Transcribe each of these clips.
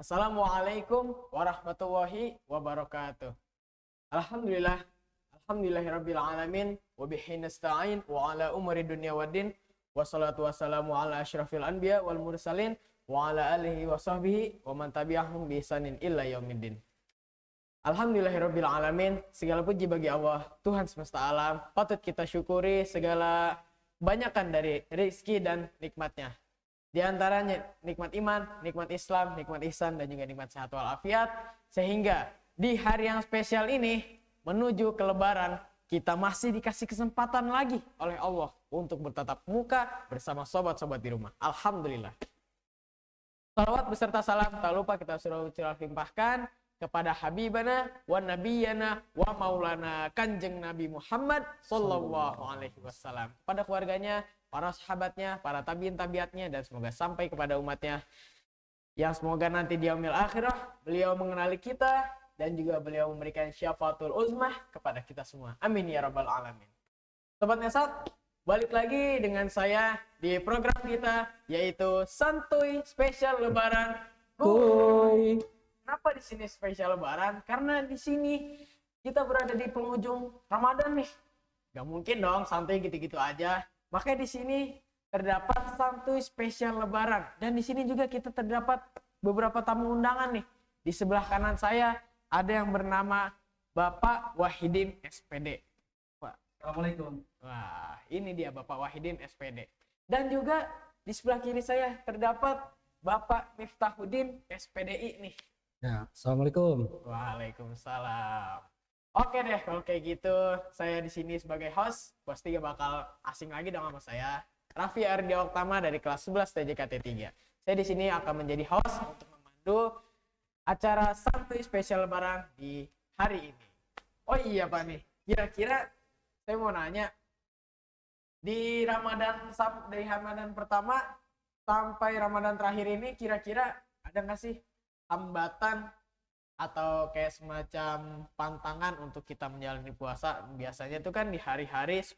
Assalamualaikum warahmatullahi wabarakatuh. Alhamdulillah, alhamdulillahirabbil alamin wa bihi nasta'in wa ala umuri dunya waddin wassalatu wassalamu ala asyrafil anbiya wal mursalin wa ala alihi wa sahbihi wa man tabi'ahum bi ihsanin illa yaumiddin. Alhamdulillahirabbil alamin, segala puji bagi Allah, Tuhan semesta alam. Patut kita syukuri segala kebanyakan dari rezeki dan nikmatnya. Di antaranya nikmat iman, nikmat Islam, nikmat ihsan, dan juga nikmat sehat walafiat. Sehingga di hari yang spesial ini, menuju ke Lebaran, kita masih dikasih kesempatan lagi oleh Allah untuk bertatap muka bersama sobat-sobat di rumah. Alhamdulillah. Salawat beserta salam, tak lupa kita suruh limpahkan kepada Habibana wa Nabiyana wa Maulana Kanjeng Nabi Muhammad Sallallahu Alaihi Wasallam, pada keluarganya, para sahabatnya, para tabiin-tabiatnya, dan semoga sampai kepada umatnya, yang semoga nanti di yaumil akhirah beliau mengenali kita dan juga beliau memberikan syafaatul uzmah kepada kita semua. Amin ya rabbal alamin. Sobat Ngesat, balik lagi dengan saya di program kita, yaitu Santuy Spesial Lebaran Kuy. Kenapa di sini spesial Lebaran? Karena di sini kita berada di penghujung Ramadan nih. Gak mungkin dong santuy gitu-gitu aja. Makanya di sini terdapat santuy spesial Lebaran, dan di sini juga kita terdapat beberapa tamu undangan nih. Di sebelah kanan saya ada yang bernama Bapak Wahidin SPD. Pak. Assalamualaikum. Wah, ini dia Bapak Wahidin SPD. Dan juga di sebelah kiri saya terdapat Bapak Miftahuddin SPDI nih. Ya, Assalamualaikum. Waalaikumsalam. Oke deh, kalau kayak gitu, saya di sini sebagai host, pasti gak bakal asing lagi dong sama saya. Raffi Ardia Oktama dari kelas 11 TJKT 3. Saya di sini akan menjadi host untuk memandu acara santuy spesial Lebaran di hari ini. Oh iya Pak nih, kira-kira saya mau nanya, di dari Ramadan pertama sampai Ramadan terakhir ini, kira-kira ada nggak sih hambatan atau kayak semacam pantangan untuk kita menjalani puasa? Biasanya itu kan di hari-hari 10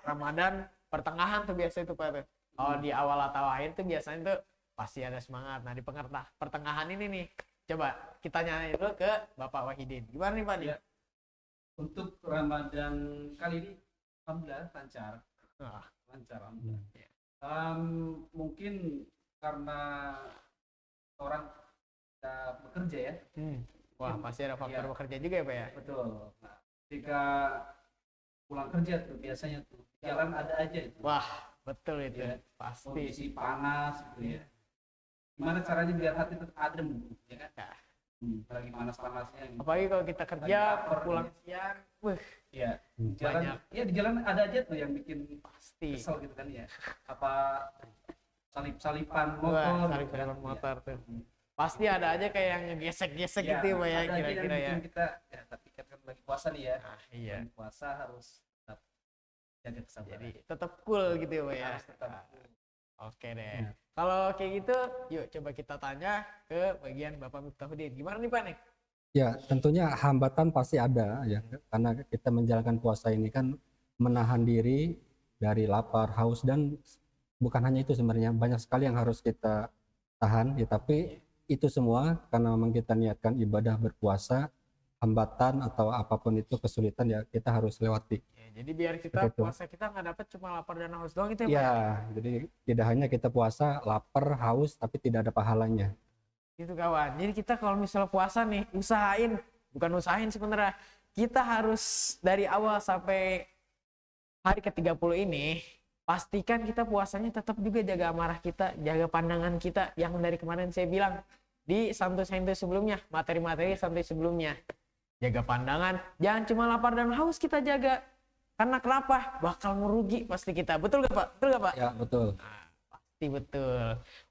Ramadan pertengahan tuh biasa itu Pak. Kalau di awal atau akhir tuh biasanya tuh pasti ada semangat. Nah di pertengahan ini nih, coba kita nyanyi dulu ke Bapak Wahidin. Gimana nih Pak? Ya. Untuk Ramadan kali ini alhamdulillah lancar. Lancar alhamdulillah. Mungkin karena orang kita bekerja ya. Wah, pasti ada faktor bekerja juga ya Pak ya? Betul. Nah, ketika pulang kerja tuh biasanya tuh jalan ada aja itu. Wah, betul itu Ya, pasti. kondisi panas gitu ya. Gimana caranya biar hati tetap adem ya kan? Ya. Lagi panas-panasnya gitu. Apalagi kalau kita kerja lapar, pulang ya. siang, Ya, banyak. Ya di jalan ada aja tuh yang bikin Pasti. kesel gitu kan ya. Apa salip-salipan Wah, motor, salip-salipan gitu kan. motor Ya. tuh. Pasti ada aja kayak yang ngegesek-gesek gitu ya Pak ya, ada aja kira-kira yang ya. bikin kita tapi kan lagi puasa nih ya. Iya. Lagi puasa harus tetap jaga kesabaran. Jadi tetap cool gitu ya Pak ya. Harus tetap Oke deh. Ya. Kalau kayak gitu, yuk coba kita tanya ke bagian Bapak Miftahuddin. Gimana nih Pak nih? Ya, tentunya hambatan pasti ada ya, karena kita menjalankan puasa ini kan menahan diri dari lapar, haus, dan bukan hanya itu sebenarnya, banyak sekali yang harus kita tahan ya, tapi itu semua karena memang kita niatkan ibadah berpuasa, hambatan atau apapun itu kesulitan ya kita harus lewati. Ya, jadi biar kita Betul. puasa kita nggak dapat cuma lapar dan haus doang gitu ya Pak? Ya, jadi tidak hanya kita puasa lapar, haus, tapi tidak ada pahalanya. Gitu kawan. Jadi kita kalau misalnya puasa nih, bukan usahain sebenarnya. Kita harus dari awal sampai hari ke-30 ini, pastikan kita puasanya tetap juga jaga amarah kita, jaga pandangan kita yang dari kemarin saya bilang di santuy-santuy sebelumnya, materi-materi santuy sebelumnya. Jaga pandangan, jangan cuma lapar dan haus kita jaga. Karena kenapa? Bakal merugi pasti kita. Betul gak Pak? Betul gak Pak? Ya, betul. Nah, pasti betul.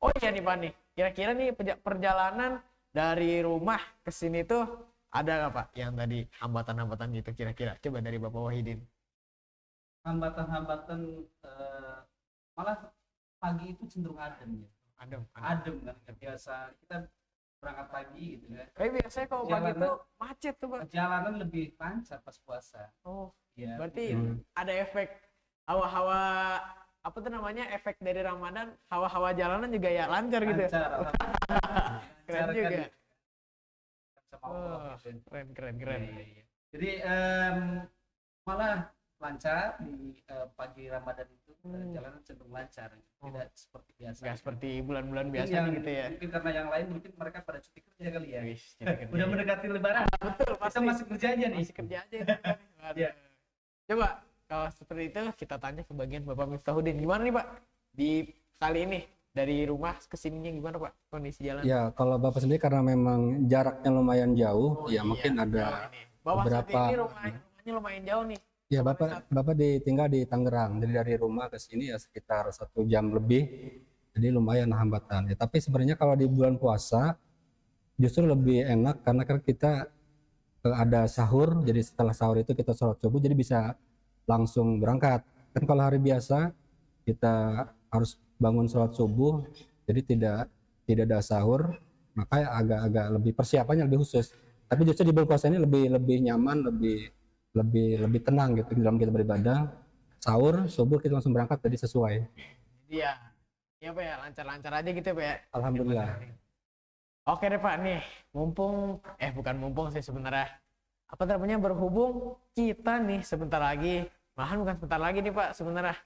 Oh iya nih Pak nih, kira-kira nih perjalanan dari rumah ke sini tuh ada nggak Pak yang tadi hambatan-hambatan gitu kira-kira? Coba dari Bapak Wahidin. hambatan-hambatan malah pagi itu cenderung adem ya. Adem kan nggak biasa kita berangkat pagi gitu kan. Tapi biasanya kalau pagi tuh macet tuh Pak. Jalanan lebih lancar pas puasa. Oh, Ya. berarti ada efek hawa-hawa apa tuh namanya, efek dari Ramadan, hawa-hawa jalanan juga ya lancar gitu. Lancar. Keren juga. sama Allah. Keren. Iya. Jadi malah lancar di pagi Ramadan itu jalanan cenderung lancar, tidak seperti biasa. Nggak seperti bulan-bulan Mungkin biasanya yang- gitu ya. Mungkin karena yang lain mungkin mereka pada cuti kerja kali ya. Wis, jadi kerja. Udah mendekati Lebaran. Betul, Kita pasti. masih kerja aja nih. Masih kerja aja itu kan. Waduh. Iya. Coba kalau seperti itu kita tanya ke bagian Bapak Miftahuddin. Gimana nih Pak? Di kali ini dari rumah ke sininya gimana Pak kondisi jalan? Ya, kalau Bapak sendiri karena memang jaraknya lumayan jauh, ya mungkin ada Bapak beberapa- saat ini rumahnya lumayan jauh nih. ya Bapak tinggal di Tangerang. Jadi dari rumah ke sini ya sekitar 1 jam lebih. Jadi lumayan hambatan. Ya, tapi sebenarnya kalau di bulan puasa justru lebih enak karena kan kita ada sahur. Jadi setelah sahur itu kita sholat subuh jadi bisa langsung berangkat. Kan kalau hari biasa kita harus bangun sholat subuh, jadi tidak ada sahur, maka agak lebih persiapannya lebih khusus. Tapi justru di bulan puasa ini lebih nyaman, lebih tenang gitu dalam kita beribadah. Sahur, subuh kita langsung berangkat jadi sesuai. Iya. Iya Pak ya, lancar-lancar aja gitu ya Pak ya. Alhamdulillah. Oke deh Pak nih, bukan mumpung sih sebenarnya. Apa namanya, berhubung kita nih sebentar lagi, malahan bukan sebentar lagi nih Pak sebenarnya.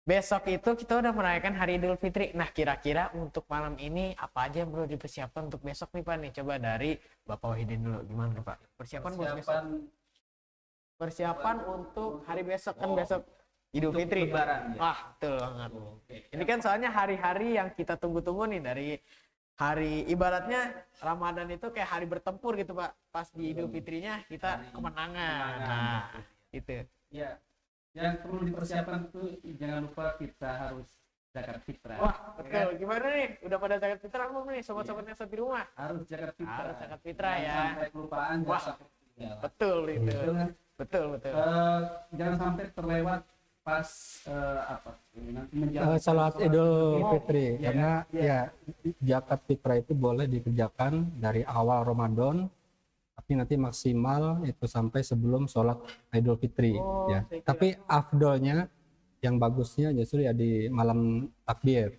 Besok itu kita udah merayakan Hari Idul Fitri. Nah, kira-kira untuk malam ini apa aja yang perlu dipersiapkan untuk besok nih Pak nih? Coba dari Bapak Wahidin dulu, gimana Pak? Persiapan buat besok. Persiapan untuk hari besok kan besok Idul Untuk Fitri. Lebaran, ya? Wah, betul banget. Oke. Ini kan soalnya hari-hari yang kita tunggu-tunggu nih dari hari ibaratnya Ramadan itu kayak hari bertempur gitu Pak. Pas di Idul Fitrinya kita kemenangan. Nah, gitu. Ya, yang perlu dipersiapkan itu jangan lupa kita harus zakat fitrah. Wah, betul. Gimana nih? Udah pada zakat fitrah belum nih sobat-sobat yang di rumah? Harus zakat fitrah. Harus zakat fitrah ya. Jangan sampai kelupaan, Wah, jangan sampai ketinggalan. Betul itu. Betul kan? Betul. Jangan sampai terlewat pas nanti menjelang Salat Idul Oh, Fitri, iya, karena ya zakat fitrah itu boleh dikerjakan dari awal Ramadan, tapi nanti maksimal itu sampai sebelum sholat Idul Fitri. Oh, Ya. saya kira- Tapi afdolnya, yang bagusnya justru ya di malam takbir.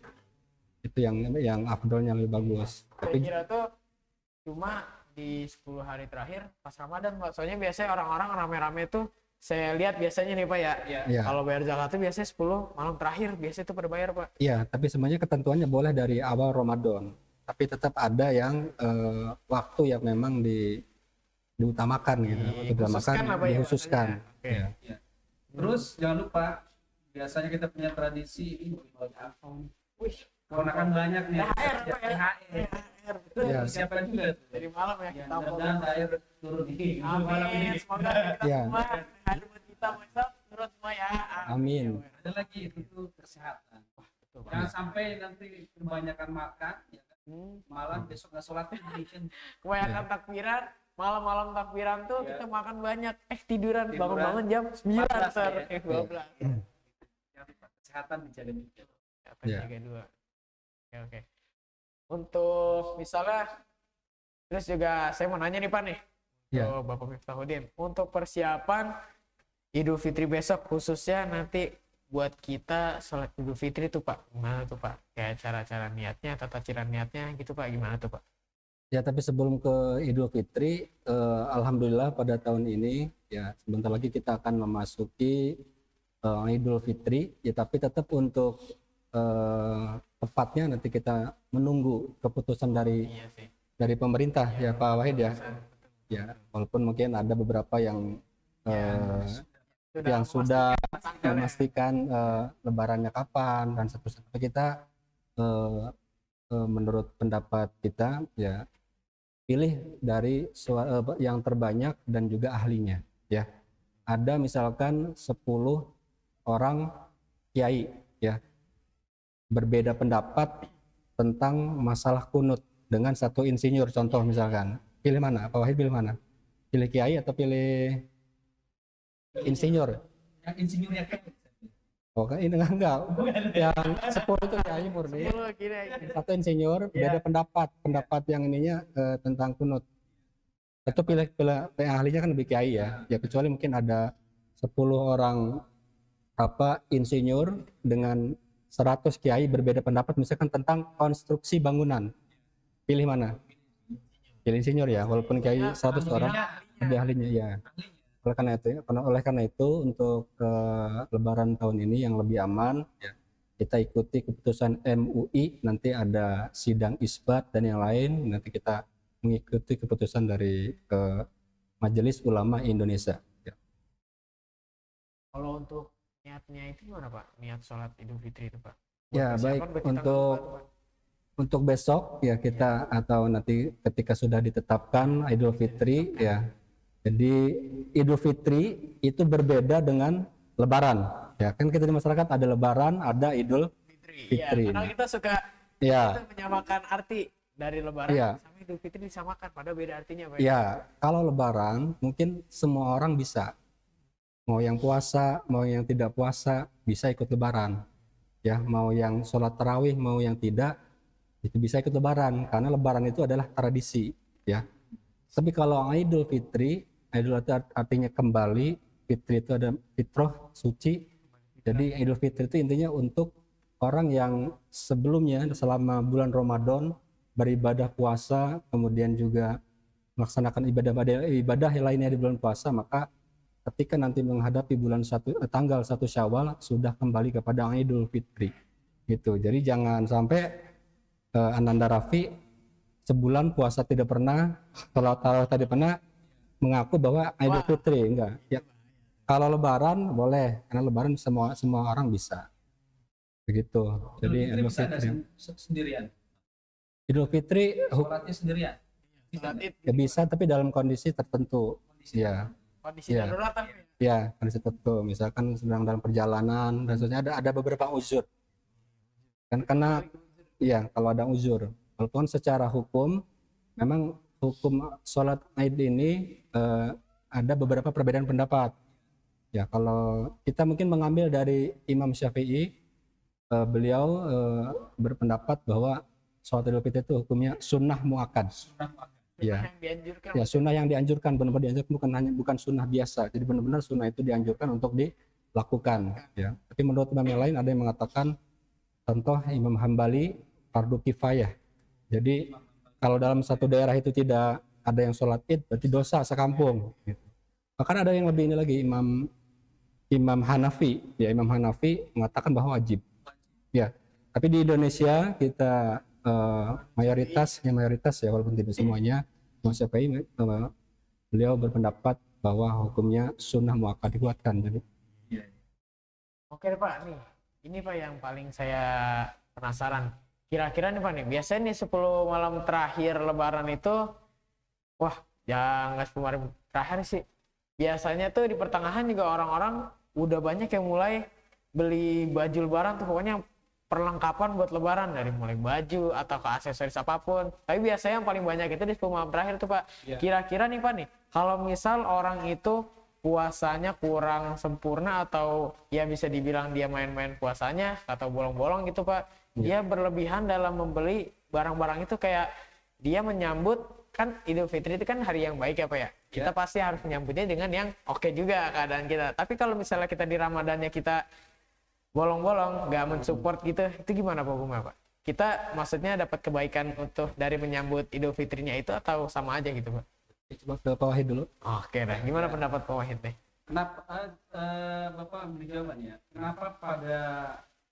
Itu yang afdolnya lebih bagus. Saya Tapi kira tuh cuma di 10 hari terakhir pas Ramadan Pak. Soalnya biasanya orang-orang rame-rame tuh saya lihat biasanya nih Pak ya. ya, Kalau bayar zakat tuh biasanya 10 malam terakhir biasanya itu pada bayar Pak. ya, tapi sebenarnya ketentuannya boleh dari awal Ramadan. Tapi tetap ada yang waktu yang memang diutamakan gitu, Dikhususkan lah, Pak, ya, dikhususkan. katanya. Oke. Ya. Terus jangan lupa biasanya kita punya tradisi ini bagi angpau. Wih, Keponakan banyak nih. THR Pak ya. THR. THR, betul. Ya. Persiapan juga tuh. Dari malam ya Ya, kita mau. mudah-mudahan THR turun di malam Amin. ini. Semoga kita Ya. semua THR buat kita besok turun semua ya. Amin. Ada lagi itu kesehatan. Betul, Pak. Jangan sampai nanti kebanyakan makan, ya kan? Malam besok nggak sholat lagi kan. Kebanyakan takbiran, malam-malam takbiran tuh Ya. kita makan banyak, tiduran Tiduran. bangun-bangun jam 9 14 Sir. ya. 12. Jangan lupa kesehatan dijaga juga. Apa Ya. jaga dua. Oke. Untuk misalnya terus juga saya mau nanya nih Pak nih. Ya. Ke Bapak Miftahuddin. Untuk persiapan Idul Fitri besok khususnya nanti buat kita sholat Idul Fitri tuh Pak. Gimana tuh Pak? Kayak cara-cara niatnya, tata cara niatnya gitu Pak. Gimana tuh Pak? Ya, tapi sebelum ke Idul Fitri, alhamdulillah pada tahun ini ya sebentar lagi kita akan memasuki Idul Fitri. Ya, tapi tetap untuk tepatnya nanti kita menunggu keputusan Iya sih. dari pemerintah ya Pak Wahid ya. Ya, walaupun mungkin ada beberapa yang sudah memastikan lebarannya kapan dan seterusnya. Tapi kita menurut pendapat kita ya pilih dari yang terbanyak dan juga ahlinya ya. Ada misalkan 10 orang kiai ya berbeda pendapat tentang masalah kunut dengan satu insinyur contoh misalkan. Pilih mana? Pak Wahid pilih mana? Pilih kiai atau pilih insinyur? Yang insinyurnya kan. Oh, kan ini enggak. Yang 10 itu kiai murni. 10 kira. Satu insinyur beda pendapat yang ininya tentang kunut. Itu pilih ahlinya kan lebih kiai ya. Ya kecuali mungkin ada 10 orang insinyur dengan 100 kiai berbeda pendapat misalkan tentang konstruksi bangunan. Pilih mana? Kiai insinyur ya, walaupun kiai 100 orang Ahlinya, ada ahlinya ya. Oleh karena itu untuk Lebaran tahun ini yang lebih aman, ya, kita ikuti keputusan MUI, nanti ada sidang isbat dan yang lain, nanti kita mengikuti keputusan dari Majelis Ulama Indonesia. Ya. Kalau untuk niatnya itu gimana Pak? Niat sholat Idul Fitri itu Pak? Ya, Persiapan baik. berarti tanggal Untuk 4, Pak. besok ya kita atau nanti ketika sudah ditetapkan Idul Fitri ya. Jadi Idul Fitri itu berbeda dengan Lebaran. Ya, kan kita di masyarakat ada Lebaran, ada Idul Fitri. Fitri. Ya, kadang kita suka Ya, kita menyamakan arti dari Lebaran Iya. sama Idul Fitri disamakan, padahal beda artinya Pak. ya. Kalau Lebaran mungkin semua orang bisa. Mau yang puasa, mau yang tidak puasa bisa ikut Lebaran. Ya, mau yang sholat tarawih, mau yang tidak itu bisa ikut Lebaran karena Lebaran itu adalah tradisi. Ya. Tapi kalau Idul Fitri, Idul artinya kembali, Fitri itu ada fitrah, suci. Jadi Idul Fitri itu intinya untuk orang yang sebelumnya selama bulan Ramadan beribadah puasa, kemudian juga melaksanakan ibadah lainnya di bulan puasa, maka ketika nanti menghadapi tanggal 1 Syawal sudah kembali kepada Idul Fitri. Gitu. Jadi jangan sampai Ananda Raffi sebulan puasa tidak pernah, sholat tarawih tidak pernah, mengaku bahwa Idul Fitri enggak. Ya, kalau Lebaran boleh, karena Lebaran semua orang bisa. Begitu. Jadi Idul Fitri bisa ada sendirian. Idul Fitri Sholatnya sendirian. Sholat Id ya bisa, tapi dalam kondisi tertentu. Ya, kondisi Iya. darurat tapi ya kondisi tertentu. Misalkan sedang dalam perjalanan dan sebagainya ada beberapa uzur. Kan karena ya kalau ada uzur. Walaupun secara hukum memang hukum sholat Id ini ada beberapa perbedaan pendapat. Ya, kalau kita mungkin mengambil dari Imam Syafi'i, beliau berpendapat bahwa sholat Idul Fitri itu hukumnya sunnah muakkad. Ya, yang dianjurkan. ya sunnah yang dianjurkan, benar-benar dianjurkan, bukan sunnah biasa. Jadi benar-benar sunnah itu dianjurkan untuk dilakukan. Ya, tapi menurut imam yang lain ada yang mengatakan, contoh Imam Hambali fardu kifayah. Jadi kalau dalam satu daerah itu tidak ada yang sholat Id, berarti dosa sekampung. Gitu. Bahkan ada yang lebih ini lagi, Imam Hanafi, ya Imam Hanafi mengatakan bahwa wajib. Ya, tapi di Indonesia kita mayoritas ya walaupun tidak semuanya, Imam Syafi'i beliau berpendapat bahwa hukumnya sunnah muakkad dikuatkan. Jadi Oke Pak, nih ini Pak yang paling saya penasaran. Kira-kira nih Pak nih, biasanya nih 10 malam terakhir Lebaran itu, wah ya nggak 10 malam terakhir sih. Biasanya tuh di pertengahan juga orang-orang udah banyak yang mulai beli baju Lebaran tuh, pokoknya perlengkapan buat Lebaran dari mulai baju atau ke aksesoris apapun. Tapi biasanya yang paling banyak itu di 10 malam terakhir tuh Pak. Iya. Kira-kira nih Pak nih, kalau misal orang itu puasanya kurang sempurna atau ya bisa dibilang dia main-main puasanya atau bolong-bolong gitu Pak. Dia berlebihan dalam membeli barang-barang itu, kayak dia menyambut, kan Idul Fitri itu kan hari yang baik ya Pak ya. Kita pasti harus menyambutnya dengan yang oke juga keadaan kita. Tapi kalau misalnya kita di Ramadannya kita bolong-bolong, nggak mensupport gitu, itu gimana Pak Guma Pak? Kita maksudnya dapat kebaikan untuk dari menyambut Idul Fitrinya itu atau sama aja gitu Pak? coba ke Pak Wahid dulu. Oke dah, gimana pendapat Pak Wahid nih? Kenapa Bapak beri jawabannya? Kenapa pada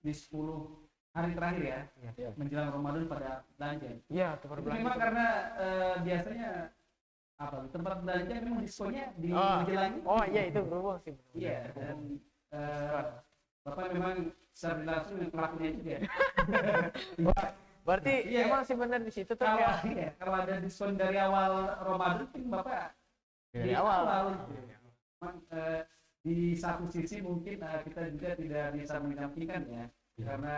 di 10 hari terakhir ya, menjelang Ramadan pada belanja? Iya, tukar Itu belanja. memang karena biasanya tempat belanja memang diskonnya di menjelang. Oh iya, itu berhubung sih. Iya, dan Bapak memang secara langsung yang pelakunya juga. Berarti Iya. emang sih benar di situ tuh Kalau kayak kalau ada diskon dari awal Ramadan, mungkin Bapak dari awal. Memang, di satu sisi mungkin kita juga tidak bisa menyampingkan ya, karena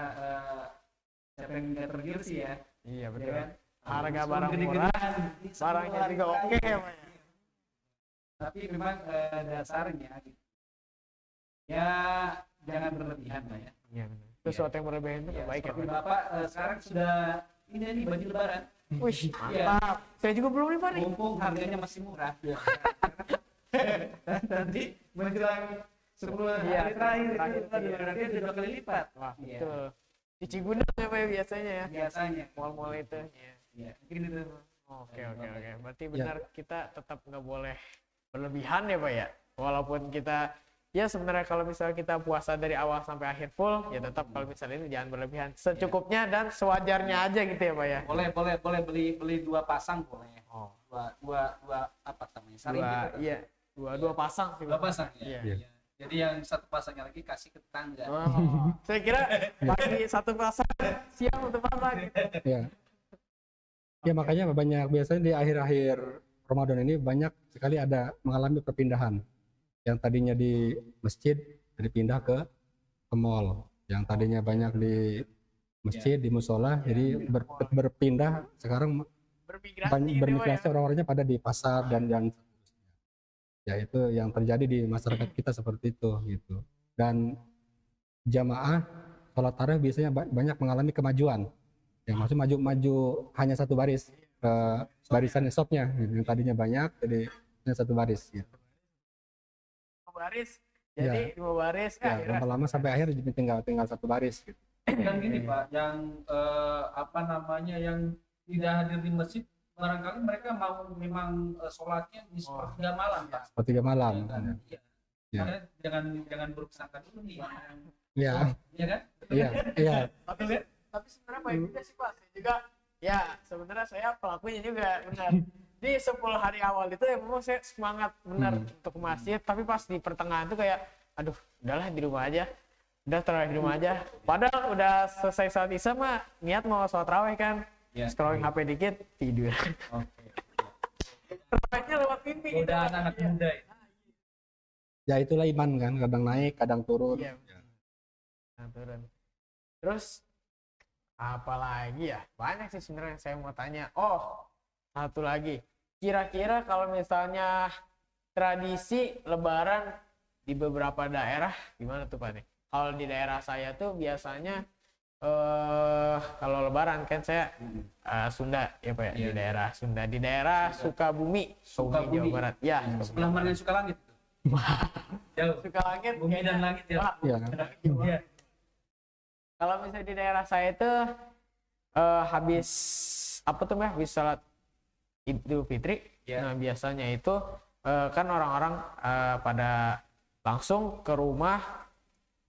siapa yang nggak tergiur sih ya, Iya ya betul. kan? Harga Diskon barang gede-gedean murah, di 10 barangnya hari juga oke terakhir. ya Pak ya. Tapi memang dasarnya gitu. Ya jangan berlebihan lah ya. Iya benar. Sesuatu yang berlebihan itu Ya, nggak baik ya seperti Pak. Bapak sekarang sudah ini nih baju lebaran. Wih, mantap. Saya juga belum nih Pak nih. Mumpung harganya masih murah. Dan nanti menjelang 10 Iya, hari terakhir terakhir, itu berarti udah 2 kali lipat. Wah, Iya. betul. Cici gudang ya Pak ya biasanya ya. Biasanya. Mall-mall itu. Iya. Ya, mungkin itu Oke, oke, oke. Berarti benar kita tetap nggak boleh berlebihan ya Pak ya. Walaupun kita ya sebenarnya kalau misalnya kita puasa dari awal sampai akhir full, ya tetap kalau misalnya ini jangan berlebihan. Secukupnya dan sewajarnya aja gitu ya Pak ya. Boleh beli 2 pasang boleh. Oh. Dua apa namanya? Saring Dua, gitu kan. iya. Dua pasang sih. 2 pasang ya. Iya. Iya. Jadi yang satu pasangnya lagi kasih ke tetangga. Oh, saya kira bagi satu pasang siap untuk apa gitu. Ya. Ya makanya banyak biasanya di akhir-akhir Ramadan ini banyak sekali ada mengalami perpindahan. Yang tadinya di masjid jadi pindah ke mall. Yang tadinya banyak di masjid, di musola, jadi berpindah sekarang Bermigrasi gitu ya, Pak bermigrasi ya. orang-orangnya pada di pasar dan ya itu yang terjadi di masyarakat kita seperti itu gitu. Dan jamaah sholat tarawih biasanya banyak mengalami kemajuan. Yang maksud maju hanya satu baris ke barisan esoknya gitu. Yang tadinya banyak jadi hanya satu baris gitu. Baris. Jadi 2 baris Ya, lama-lama sampai akhir jadi tinggal satu baris gitu. Yang gini Pak, yang apa namanya yang tidak hadir di masjid barangkali mereka mau memang sholatnya di sepertiga malam Pak. Sepertiga malam. Ya, kan? Iya. Ya. Makanya jangan berusaha dulu nih. Iya. Iya kan? Iya, iya. Tapi sebenarnya baik juga sih Pak. Saya juga ya sebenarnya saya pelakunya juga benar. Di 10 hari awal itu ya memang saya semangat benar untuk ke masjid, tapi pas di pertengahan itu kayak aduh, udahlah di rumah aja. Udah terawih di rumah aja. Padahal udah selesai salat Isya mah niat mau sholat tarawih kan. Ya. Scrolling HP dikit tidur. Oke. Tarawihnya lewat mimpi gitu. Udah anak muda. Ya itulah iman kan, kadang naik, kadang turun. Iya. Nah, turun. Terus apalagi ya? Banyak sih sebenarnya yang saya mau tanya. Oh, satu lagi. Kira-kira kalau misalnya tradisi Lebaran di beberapa daerah gimana tuh Pak nih? Kalau di daerah saya tuh biasanya kalau Lebaran kan saya Sunda ya Pak ya, di daerah Sunda, di daerah Sukabumi, Jawa Barat. Ya, Sebelah mana yang suka langit? Jauh. Sukalangit, Bumi dan langit ya. Wah, Iya kan? Iya. kalau misalnya di daerah saya itu habis apa tuh Mbak? Habis salat Idul Fitri. Ya. Nah, biasanya itu kan orang-orang pada langsung ke rumah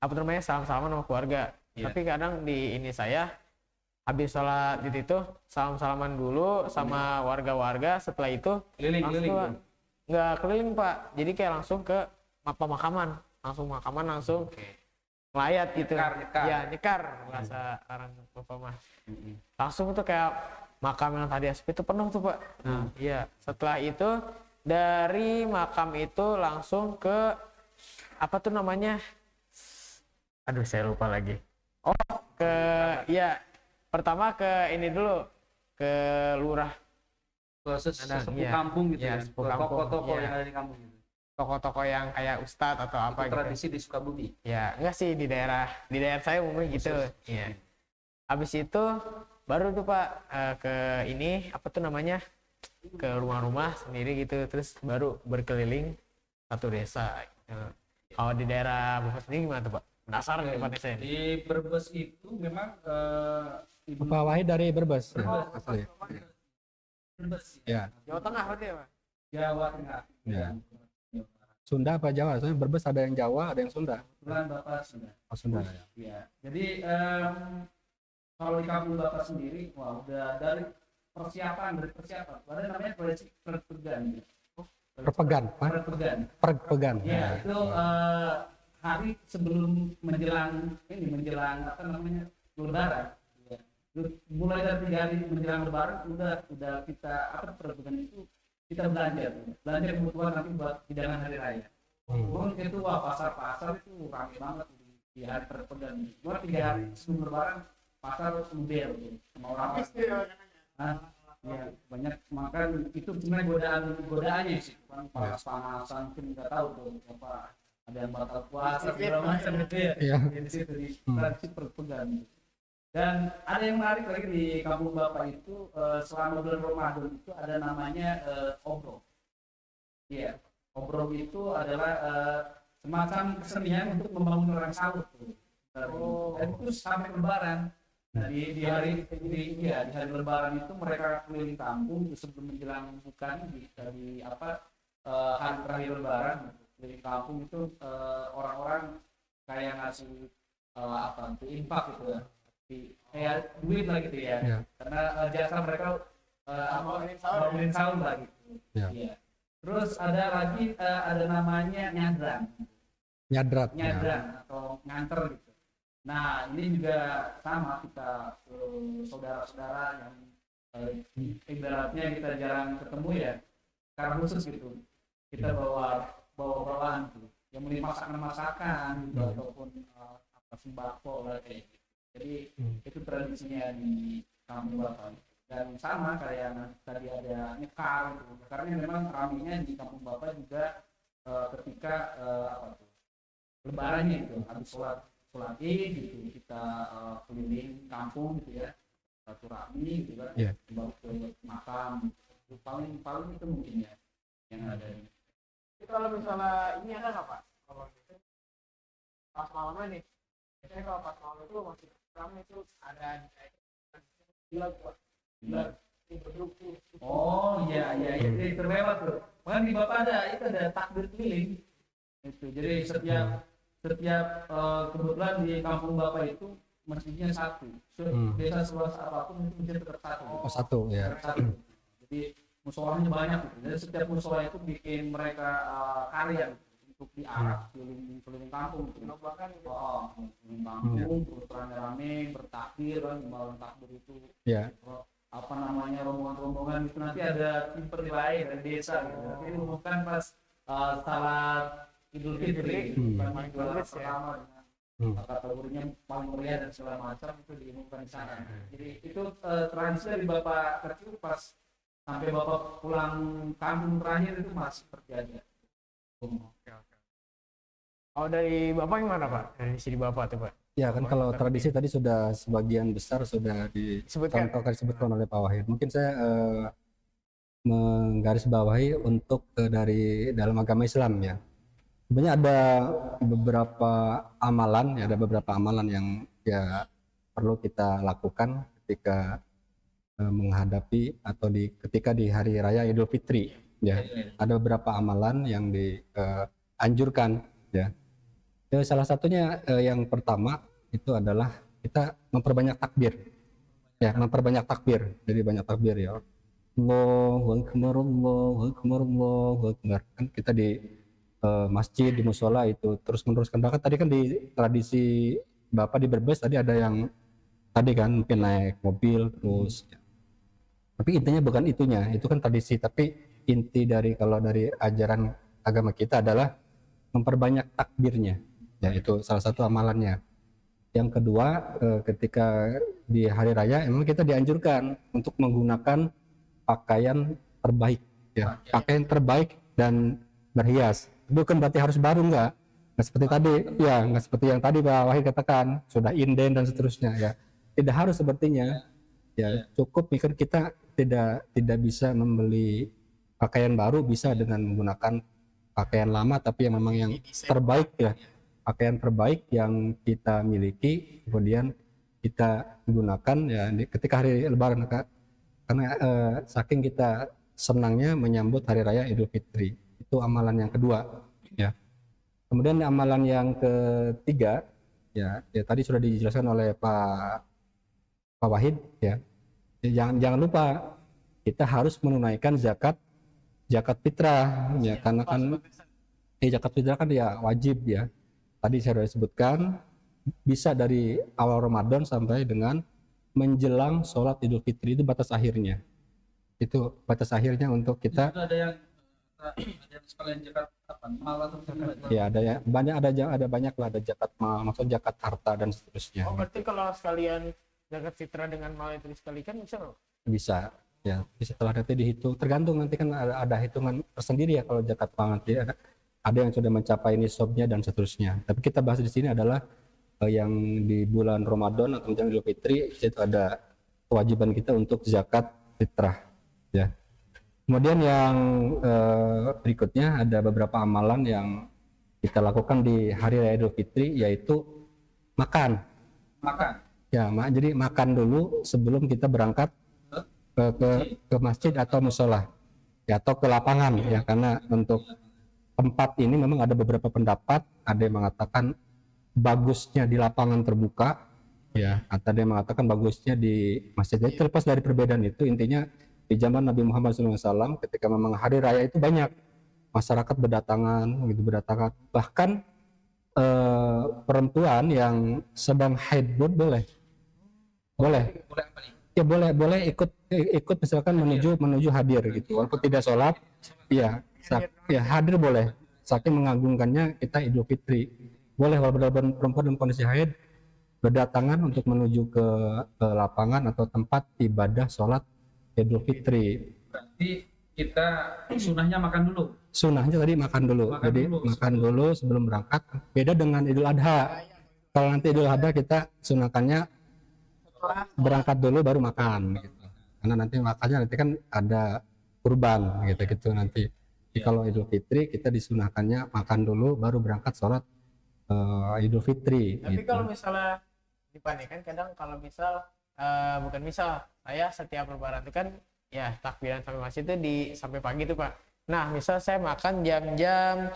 apa namanya salam-salaman sama keluarga. Ya. Tapi kadang di ini saya habis sholat itu salam-salaman dulu sama warga-warga, setelah itu Keliling. langsung nggak keliling Pak, jadi kayak langsung ke pemakaman, langsung melayat gitu. Nyekar. Ya, nyekar bahasa orang Bapak mah. Langsung tuh kayak makam yang tadi sepi itu penuh tuh Pak. Nah, iya, setelah itu dari makam itu langsung ke apa tuh namanya? Aduh, saya lupa lagi. Oh, ke ya pertama ke ini dulu, ke lurah, Sepupu iya. kampung gitu Iya, ya. sepupu kampung, Toko-toko iya. yang ada di kampung gitu. toko-toko yang kayak ustadz atau apa Itu gitu. tradisi di Sukabumi. Ya, enggak sih di daerah saya umumnya gitu. Iya. Habis itu baru tuh Pak ke ini apa tuh namanya? Ke rumah-rumah sendiri gitu, terus baru berkeliling satu desa. Kalau di daerah Bapak sendiri gimana tuh Pak? Penasaran nih Pak desa ini. Di Brebes itu memang Bapak Wahid dari Brebes. Ya, Brebes. asli. Brebes Ya. Jawa Tengah berarti ya Pak? Jawa Tengah. Ya. Sunda apa Jawa? Soalnya Brebes ada yang Jawa, ada yang Sunda. Kebetulan Bapak sudah. Oh, Sunda ya. Ya. Jadi kalau di kampung Bapak sendiri, wah udah dari persiapan. Ada namanya tradisi perpegan. Perpegan, Pak. Perpegan. Perpegan. Ya, itu hari sebelum menjelang apa namanya Lebaran. Ya. Mulai dari 3 hari menjelang Lebaran udah kita apa perpegan itu kita belanja kebutuhan nanti buat hidangan hari raya. Pun itu wah pasar itu ramai banget di hari perpegan. Cuma 3 hari sebelum Lebaran pasar luber sama orang. Ya, banyak makan itu sebenarnya godaannya sih, kan panas-panasan mungkin nggak tahu tuh apa ada yang batal puasa segala macam gitu ya. Iya. Di situ di tradisi perpegan. Dan ada yang menarik lagi di kampung Bapak itu selama bulan Ramadan itu ada namanya obrok. Iya, obrok itu adalah semacam kesenian untuk membangun orang sahur tuh. Dan itu sampai Lebaran. Nah, di hari Lebaran itu mereka keliling kampung sebelum menjelang bukan dari hari terakhir Lebaran keliling kampung itu orang-orang kayak ngasih infak gitu ya, kayak duit lah gitu ya, Ya. karena jasa mereka bangunin sahur lah gitu. Ya. Iya. Terus ada lagi ada namanya nyadran Nyadrat. atau nganter gitu. Nah, ini juga sama, kita saudara-saudara yang ibaratnya kita jarang ketemu ya, karena khusus gitu. Kita bawa-bawaan gitu. Yang beli masakan gitu, ataupun sembako lah kayak gitu. Jadi itu tradisinya di kampung Bapak. Dan sama kayak tadi ada nyekar gitu. Karena memang ramainya di kampung Bapak juga ketika Lebarannya itu habis sholat Id gitu, kita keliling kampung gitu ya, silaturahmi gitu kan, baru ke makam. Paling itu mungkin ya yang ada. Jadi kalau misalnya ini ada nggak Pak? Kalau gitu, pas malamnya nih, biasanya kalau pas malam itu masih ramai itu ada gila Pak, gila ini beduk tuh. Oh iya itu terlewat tuh. Kan di Bapak ada takbir keliling. Itu jadi setiap kebetulan di kampung Bapak itu masjidnya satu. Desa seluas apapun itu masjid tetap satu. Oh, satu ya. Satu. Jadi musolahnya banyak gitu. Jadi setiap musolah itu bikin mereka karya gitu, untuk diarak keliling kampung gitu. Bahkan Keliling kampung terus rame-rame bertakbir kan, malam takbir itu. Ya. Rombongan-rombongan itu nanti ada tim penilai dari desa gitu. Nanti diumumkan pas salat Idul Fitri, paling juara pertama dengan kategorinya paling meriah dan segala macam itu diumumkan di sana. Jadi itu tradisi dari Bapak kecil pas sampai Bapak pulang kampung terakhir itu masih terjadi. Oh, dari Bapak gimana Pak? Dari sisi Bapak tuh Pak? Ya kan kalau tradisi tadi sudah sebagian besar sudah disebutkan oleh Pak Wahid. Mungkin saya menggarisbawahi untuk dari dalam agama Islam ya. Sebenarnya ada beberapa amalan yang ya perlu kita lakukan ketika menghadapi atau ketika di hari raya Idul Fitri ya. Ada beberapa amalan yang dianjurkan ya. Salah satunya yang pertama itu adalah kita memperbanyak takbir. Ya, memperbanyak takbir. Jadi banyak takbir ya. Allahu Akbar, Allahu Akbar, Allahu Akbar. Kan kita di masjid, di musola itu terus meneruskan. Bahkan tadi kan di tradisi Bapak di Brebes tadi ada yang tadi kan mungkin naik mobil terus ya. Tapi intinya bukan itunya, itu kan tradisi. Tapi inti kalau dari ajaran agama kita adalah memperbanyak takbirnya ya, itu salah satu amalannya. Yang kedua, ketika di hari raya emang kita dianjurkan untuk menggunakan pakaian terbaik ya, pakaian terbaik dan berhias. Bukan berarti harus baru, nggak seperti tadi ya, nggak seperti yang tadi Pak Wahid katakan sudah inden dan seterusnya ya, tidak harus sepertinya ya. Cukup mikir kita tidak bisa membeli pakaian baru, bisa dengan menggunakan pakaian lama tapi yang memang yang terbaik ya, pakaian terbaik yang kita miliki kemudian kita gunakan ya ketika hari Lebaran, karena saking kita senangnya menyambut hari raya Idul Fitri. Itu amalan yang kedua ya. Kemudian amalan yang ketiga ya tadi sudah dijelaskan oleh Pak Wahid ya. Jangan lupa kita harus menunaikan zakat fitrah ya, karena kan zakat fitrah kan ya wajib ya. Tadi saya sudah sebutkan bisa dari awal Ramadan sampai dengan menjelang sholat Idul Fitri, itu batas akhirnya. Itu batas akhirnya untuk kita. Ada yang sekalian zakat mal atau ya ada banyak lah, ada zakat mal, maksudnya zakat harta dan seterusnya. Oh, berarti kalau sekalian zakat fitrah dengan mal itu disekalikan bisa loh? Bisa ya, setelah nanti dihitung, tergantung nanti kan ada hitungan tersendiri ya. Kalau zakat mal nanti ada yang sudah mencapai nisabnya dan seterusnya. Tapi kita bahas di sini adalah yang di bulan Ramadan atau menjelang Idul Fitri, itu ada kewajiban kita untuk zakat fitrah ya. Kemudian yang berikutnya ada beberapa amalan yang kita lakukan di hari raya Idul Fitri, yaitu makan Ya, jadi makan dulu sebelum kita berangkat ke masjid atau musola, ya, atau ke lapangan, ya, karena untuk tempat ini memang ada beberapa pendapat, ada yang mengatakan bagusnya di lapangan terbuka, ya, atau ada yang mengatakan bagusnya di masjid. Jadi terlepas dari perbedaan itu, intinya di zaman Nabi Muhammad SAW ketika memang hari raya itu banyak masyarakat berdatangan, bahkan perempuan yang sedang haid pun boleh ya, boleh ikut misalkan menuju hadir gitu, walaupun tidak sholat, ya, ya hadir boleh, saking mengagungkannya kita Idul Fitri. Boleh walaupun perempuan dalam kondisi haid berdatangan untuk menuju ke lapangan atau tempat ibadah sholat Idul Fitri. Berarti kita sunahnya makan dulu. Sunahnya tadi makan dulu. Makan dulu sebelum berangkat. Beda dengan Idul Adha. Kalau nanti Idul Adha kita sunahkannya berangkat dulu baru makan gitu. Karena nanti makannya nanti kan ada kurban gitu nanti. Jadi kalau Idul Fitri kita disunahkannya makan dulu baru berangkat sholat Idul Fitri. Tapi gitu. kalau misalnya dipanikan kadang kalau bukan misal saya setiap lebaran itu kan ya takbiran sampai masjid itu sampai pagi tuh Pak. Nah misal saya makan jam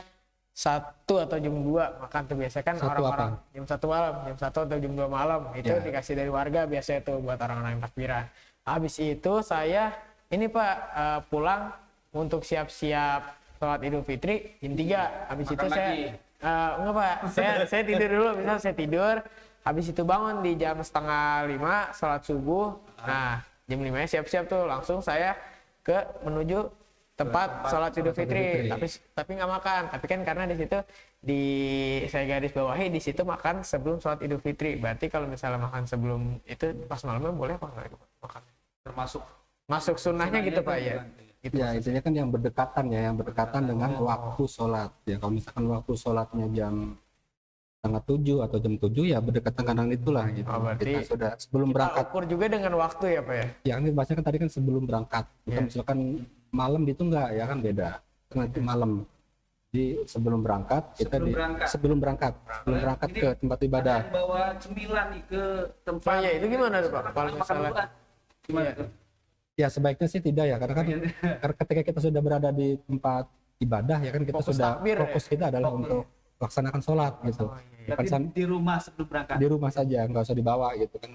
1 atau jam 2 makan tuh biasa kan orang-orang jam 1 malam, jam 1 atau jam 2 malam itu dikasih dari warga biasa itu buat orang-orang yang takbiran. Habis itu saya ini Pak pulang untuk siap-siap sholat Idul Fitri jam 3. Habis itu saya enggak Pak, saya tidur dulu, misal saya tidur, habis itu bangun di jam 4:30 sholat subuh. Nah jam 5 siap-siap tuh langsung saya menuju tempat sholat Idul Fitri, tapi nggak makan. Tapi kan karena di situ saya garis bawahi di situ makan sebelum sholat Idul Fitri. Berarti kalau misalnya makan sebelum itu pas malamnya boleh apa nggak makan? Masuk sunnahnya gitu Pak ya. Gitu ya intinya kan yang berdekatan dengan waktu sholat. Ya kalau misalkan waktu sholatnya jam 6:30 atau jam 7 ya berdekatan kanan itulah gitu. Berarti kita sudah sebelum berangkat. Ukur juga dengan waktu ya Pak ya. Ya ini bahasanya kan tadi kan sebelum berangkat. Bukan misalkan malam itu enggak ya kan beda. Nanti malam. Jadi sebelum berangkat kita sebelum berangkat ke tempat ibadah. Bawa cemilan nih ke tempat. Ya itu gimana tuh Pak? Kalau misalnya gimana tuh? Ya sebaiknya sih tidak ya karena kan ketika kita sudah berada di tempat ibadah ya kan kita fokus kita adalah untuk laksanakan sholat gitu. Di rumah sebelum berangkat. Di rumah saja, nggak usah dibawa gitu kan.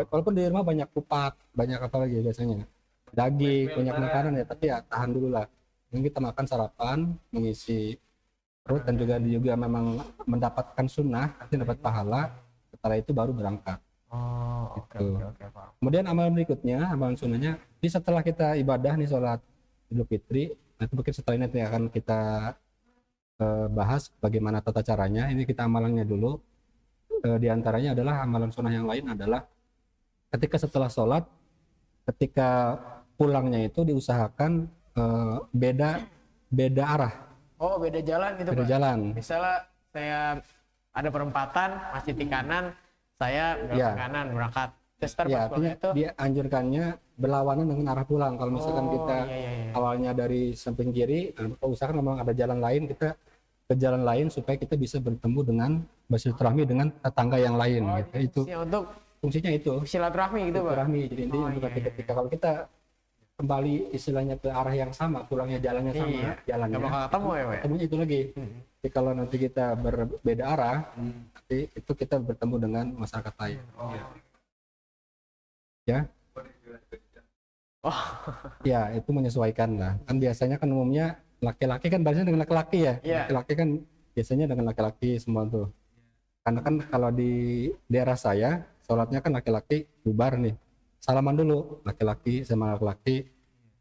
Walaupun di rumah banyak kupat, banyak apa lagi biasanya, daging, banyak makanan ya, tapi ya tahan dulu lah. Yang kita makan sarapan, mengisi perut dan juga memang mendapatkan sunnah, nanti dapat pahala. Setelah itu baru berangkat. Oke Pak. Kemudian amalan berikutnya, amalan sunnahnya, setelah kita ibadah nih sholat Idul Fitri, nanti mungkin setelah ini nanti akan kita bahas bagaimana tata caranya. Ini kita amalannya dulu. Di antaranya adalah amalan sunnah yang lain adalah ketika setelah sholat, ketika pulangnya itu diusahakan beda arah. Beda jalan gitu beda Pak. Jalan. Misalnya saya ada perempatan masjid di kanan, saya belok ke kanan berangkat. Ya, artinya itu dianjurkannya berlawanan dengan arah pulang. Kalau misalkan kita awalnya dari samping kiri, usahakan memang ada jalan lain, kita ke jalan lain supaya kita bisa bertemu dengan bersilaturahmi dengan tetangga yang lain gitu. Itu fungsinya itu. Silaturahmi gitu Pak. Silaturahmi. Jadi intinya ketika kalau kita kembali istilahnya ke arah yang sama, pulangnya jalannya sama, jalannya. Nggak bakal ketemu ya Pak. Ketemunya itu lagi. Jadi kalau nanti kita berbeda arah, nanti itu kita bertemu dengan masyarakat lain. Ya. Ya itu menyesuaikan lah. Kan biasanya kan umumnya laki-laki kan biasanya dengan laki-laki ya. Laki-laki kan biasanya dengan laki-laki semua tuh. Karena kan kalau di daerah saya sholatnya kan laki-laki bubar nih. Salaman dulu laki-laki sama laki-laki.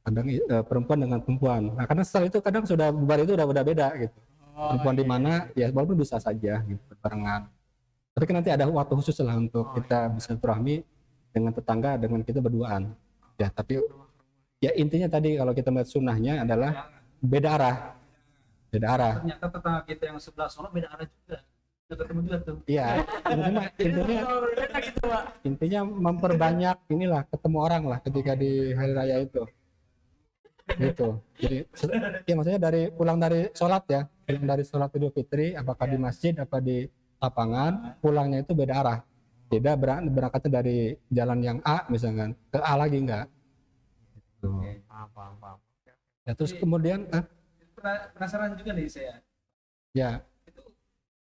Kadang perempuan dengan perempuan. Nah karena setelah itu kadang sudah bubar itu udah beda gitu. Perempuan di mana ya walaupun bisa saja gitu barengan. Tapi kan nanti ada waktu khusus lah untuk kita bisa bersilaturahmi dengan tetangga dengan kita berduaan. Ya tapi ya intinya tadi kalau kita melihat sunnahnya adalah beda arah. Ternyata tetangga kita yang sebelah sono beda arah juga. Udah ketemu juga tuh. Iya. Intinya memperbanyak inilah ketemu orang lah ketika di hari raya itu. Gitu. Jadi ya maksudnya pulang dari sholat Idul Fitri, apakah di masjid apa di lapangan, pulangnya itu beda arah. Tidak berangkatnya dari jalan yang A misalkan ke A lagi enggak. Gitu. Paham. Ya, terus kemudian Penasaran juga nih saya. ya Itu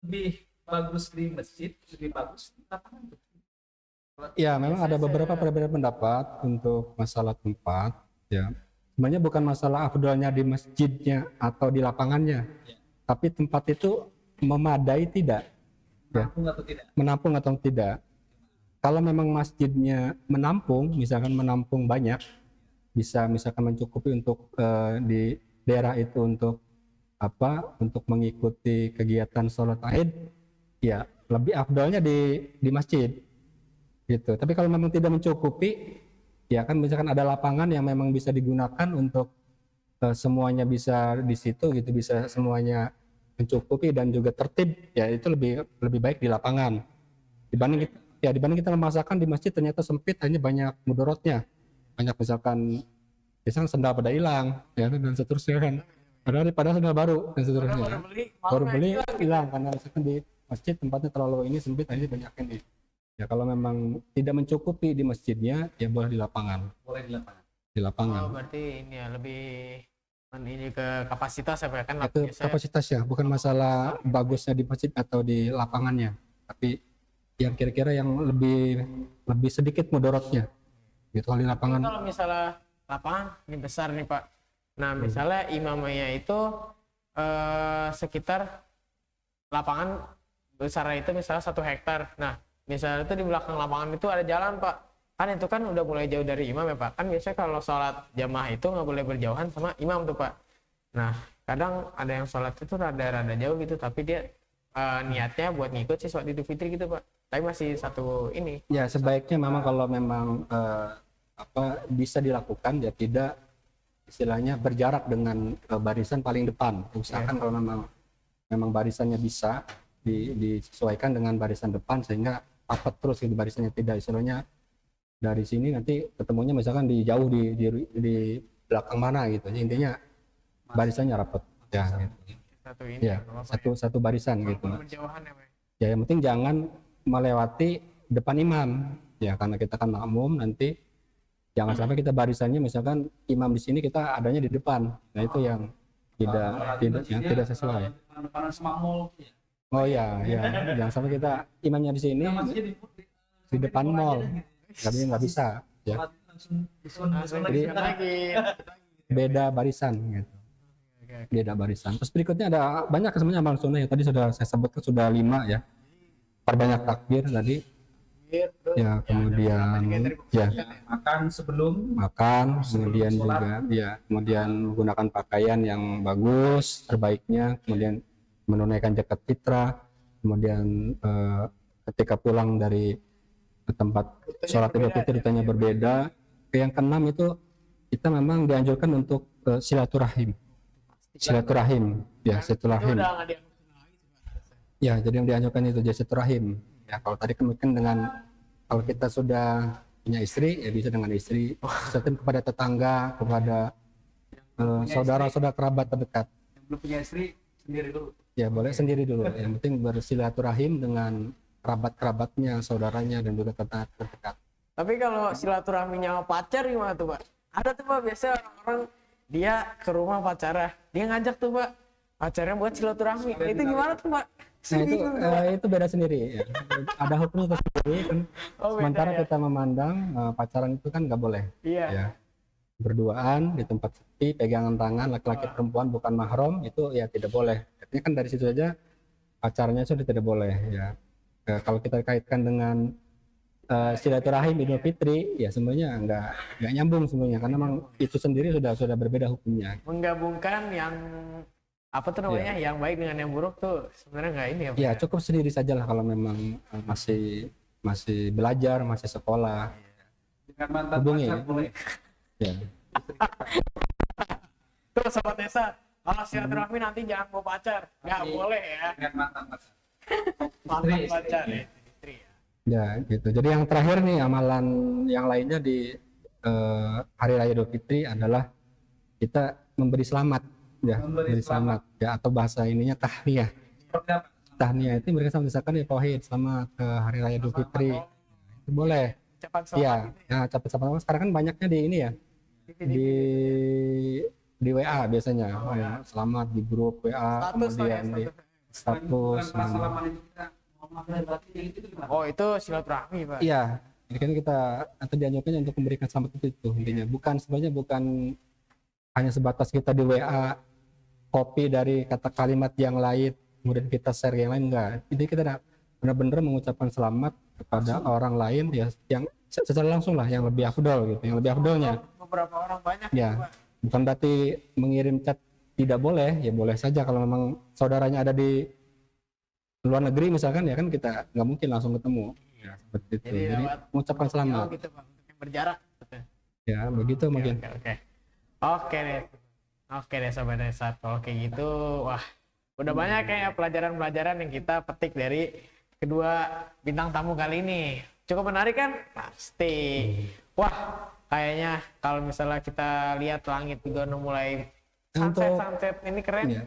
lebih bagus di masjid, lebih bagus di lapangan. ya memang ada beberapa perbedaan pendapat untuk masalah tempat ya. Sebenarnya bukan masalah afdolnya di masjidnya atau di lapangannya, tapi tempat itu memadai tidak, ya, Mampu atau tidak? menampung atau tidak. Kalau memang masjidnya menampung, misalkan menampung banyak, bisa misalkan mencukupi untuk di daerah itu untuk untuk mengikuti kegiatan sholat Id, ya lebih afdolnya di masjid gitu. Tapi kalau memang tidak mencukupi, ya kan misalkan ada lapangan yang memang bisa digunakan untuk semuanya bisa di situ gitu, bisa semuanya mencukupi dan juga tertib, ya itu lebih baik di lapangan dibanding kita memaksakan di masjid ternyata sempit, hanya banyak mudorotnya, banyak misalkan sendal pada hilang ya dan seterusnya kan, padahal sendal baru dan seterusnya baru beli hilang karena misalkan di masjid tempatnya terlalu ini sempit, akhirnya banyak ini. Ya kalau memang tidak mencukupi di masjidnya, ya boleh di lapangan. Boleh di lapangan. Di lapangan. Oh, berarti ini ya lebih ini ke kapasitas apa ya kan? Itu kapasitas ya, bukan masalah bagusnya di masjid atau di lapangannya, tapi yang kira-kira yang lebih sedikit mudorotnya. Gitu kalau di lapangan. Kalau misalnya lapangan ini besar nih Pak. Nah misalnya imamnya itu sekitar lapangan besar itu misalnya 1 hektar. Nah misalnya itu di belakang lapangan itu ada jalan Pak, kan itu kan udah mulai jauh dari imam ya Pak. Kan biasanya kalau sholat jamaah itu nggak boleh berjauhan sama imam tuh Pak. Nah kadang ada yang sholat itu rada-rada jauh gitu, tapi dia niatnya buat ngikut sih sholat Idul Fitri gitu Pak, tapi masih satu ini. Ya memang kalau memang bisa dilakukan, ya tidak istilahnya berjarak dengan barisan paling depan. Usahakan kalau memang barisannya bisa disesuaikan dengan barisan depan sehingga rapat terus di barisannya, tidak istilahnya dari sini nanti ketemunya misalkan jauh di belakang mana gitu. Intinya barisannya rapat ya. Gitu. Satu ini Ya, satu barisan gitu. Berjauhan ya Pak. Ya yang penting jangan melewati depan imam ya, karena kita kan makmum, nanti jangan sampai kita barisannya misalkan imam di sini kita adanya di depan. Nah itu yang tidak sesuai. Depan semua. Oh ya, jangan sampai kita imamnya di sini di depan mall, nggak bisa, ya. Jadi beda barisan, gitu. Beda barisan. Terus berikutnya ada banyak sebenarnya amal sunnah yang tadi sudah saya sebutkan, sudah 5 ya. Perbanyak takbir tadi, ya kemudian ya makan, kemudian juga ya kemudian menggunakan pakaian yang bagus terbaiknya, kemudian menunaikan zakat fitrah, kemudian ketika pulang dari tempat sholat Idul Fitri ditanya berbeda. Yang keenam itu kita memang dianjurkan untuk silaturahim ya, silaturahim ya, jadi yang dianjurkan itu jadi silaturahim ya. Kalau tadi kan mungkin kalau kita sudah punya istri ya bisa dengan istri, silaturahim kepada tetangga, kepada saudara-saudara kerabat terdekat. Yang belum punya istri sendiri dulu. Ya boleh sendiri dulu. Yang penting bersilaturahim dengan kerabat-kerabatnya, saudaranya dan juga tetangga terdekat. Tapi kalau silaturahminya sama pacar gimana tuh Pak? Ada tuh Pak, biasa orang dia ke rumah pacarnya, dia ngajak tuh Pak pacarnya buat silaturahmi. Itu gimana tuh Pak? Nah itu beda sendiri ya. Ada hukumnya tersendiri kan. Sementara ya? kita memandang pacaran itu kan nggak boleh. Iya. Ya. Berduaan di tempat sepi, pegangan tangan, laki-laki perempuan bukan mahram, itu ya tidak boleh. Artinya kan dari situ saja pacarnya sudah tidak boleh ya. Kalau kita kaitkan dengan silaturahim Idul Fitri ya sebenarnya nggak nyambung sebenarnya, karena memang itu sendiri sudah berbeda hukumnya. Menggabungkan yang apa tuh namanya yang baik dengan yang buruk tuh sebenarnya nggak ini ya Pak? Ya cukup sendiri sajalah kalau memang masih belajar, masih sekolah. Dengan mantan Hubungi. pacar boleh. Ya. Tuh Sobat Desa, kalau silaturahmi nanti jangan bawa pacar, nggak boleh ya. Dengan mantan pacar. Mantan Istri. pacar ya. Istri ya. Ya gitu. Jadi yang terakhir nih, amalan yang lainnya di Hari Raya Idul Fitri adalah kita memberi selamat ya, memberi selamat ya, atau bahasa ininya tahliyah. Seperti apa? tahniah itu mereka misalkan ya Pak Wahid selamat ke hari raya Idul Fitri. Itu boleh. Ucapan Iya, selamat gitu ya. nah ucapan selamat sekarang kan banyaknya di ini ya, di di WA biasanya. Oh, ya, selamat di grup WA, Status lah ya, kemudian di status. status. Pas salaman itu kita ngomong dari batin itu gimana? Oh, itu silaturahmi, Pak. Iya, jadi kan kita atau dianjurkan untuk memberikan selamat itu intinya. Bukan sebenarnya bukan hanya sebatas kita di WA copy dari kata kalimat yang lain kemudian kita share yang lain, enggak. Jadi kita benar-benar mengucapkan selamat kepada orang lain ya yang secara langsung lah yang lebih afdol gitu, yang lebih afdolnya. Beberapa orang banyak Ya, Pak. bukan berarti mengirim chat tidak boleh, ya boleh saja kalau memang saudaranya ada di luar negeri misalkan ya kan kita nggak mungkin langsung ketemu. Ya, seperti itu. Jadi Jadi lewat mengucapkan selamat. gitu, Pak, untuk yang berjarak. Betul. Ya, begitu mungkin. Oke deh. Oke deh Sobat Desat. Kalau kayak gitu, wah, udah banyak kayak pelajaran-pelajaran yang kita petik dari kedua bintang tamu kali ini. Cukup menarik kan? Pasti. Wah, kayaknya kalau misalnya kita lihat langit juga udah mulai Untuk- sunset ini keren. Iya.